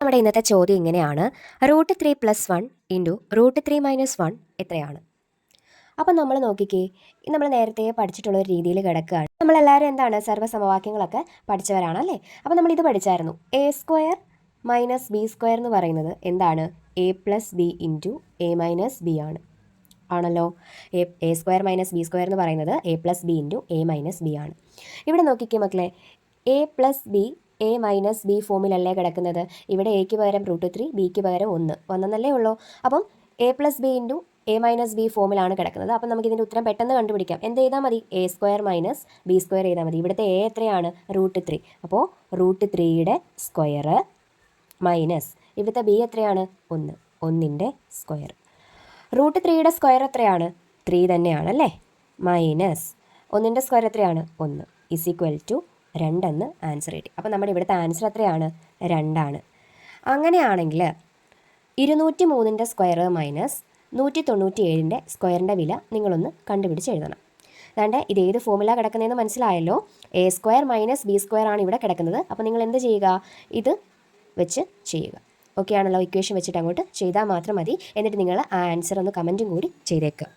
നമ്മുടെ ഇന്നത്തെ ചോദ്യം ഇങ്ങനെയാണ്, √3 + 1 √3 - 1 എത്രയാണ്? അപ്പം നമ്മൾ നോക്കിക്കേ, നമ്മൾ നേരത്തെ പഠിച്ചിട്ടുള്ള ഒരു രീതിയിൽ കിടക്കുകയാണ്. നമ്മളെല്ലാവരും എന്താണ് സർവ്വസമവാക്യങ്ങളൊക്കെ പഠിച്ചവരാണ് അല്ലേ? അപ്പം നമ്മൾ ഇത് പഠിച്ചായിരുന്നു, a² - b² എന്ന് പറയുന്നത് എന്താണ്? a + b × a - b ആണ്, ആണല്ലോ. a² - b² എന്ന് പറയുന്നത് a + b × a - b ആണ്. ഇവിടെ നോക്കിക്കേ മക്കളെ, a + b a - b ഫോമിലല്ലേ കിടക്കുന്നത്. ഇവിടെ എക്ക് പകരം √3, ബിക്ക് പകരം 1 വന്നെന്നല്ലേ ഉള്ളൂ. അപ്പം a + b × a - b ഫോമിലാണ് കിടക്കുന്നത്. അപ്പം നമുക്ക് ഇതിൻ്റെ ഉത്തരം പെട്ടെന്ന് കണ്ടുപിടിക്കാം. എന്ത് ചെയ്താൽ മതി? a² - b² ചെയ്താൽ മതി. ഇവിടുത്തെ a എത്രയാണ്? √3. അപ്പോൾ √3യുടെ സ്ക്വയർ മൈനസ് ഇവിടുത്തെ b എത്രയാണ്? 1, 1ൻ്റെ സ്ക്വയർ. √3യുടെ സ്ക്വയർ എത്രയാണ്? 3 തന്നെയാണ് അല്ലേ. മൈനസ് 1ൻ്റെ സ്ക്വയർ എത്രയാണ്? 1 = 2 എന്ന് ആൻസർ കിട്ടി. അപ്പോൾ നമ്മുടെ ഇവിടുത്തെ ആൻസർ എത്രയാണ്? 2 ആണ്. അങ്ങനെയാണെങ്കിൽ 203ൻ്റെ സ്ക്വയർ മൈനസ് 197ൻ്റെ സ്ക്വയറിൻ്റെ വില നിങ്ങളൊന്ന് കണ്ടുപിടിച്ച് എഴുതണം. അതാണ്ട് ഇത് ഏത് ഫോമില കിടക്കുന്നതെന്ന് മനസ്സിലായല്ലോ. a² - b² ആണ് ഇവിടെ കിടക്കുന്നത്. അപ്പോൾ നിങ്ങൾ എന്ത് ചെയ്യുക? ഇത് വെച്ച് ചെയ്യുക. ഓക്കെ ആണല്ലോ. ഇക്വേഷൻ വെച്ചിട്ട് അങ്ങോട്ട് ചെയ്താൽ മാത്രം മതി. എന്നിട്ട് നിങ്ങൾ ആ ആൻസർ ഒന്ന് കമൻറ്റും കൂടി ചെയ്തേക്കുക.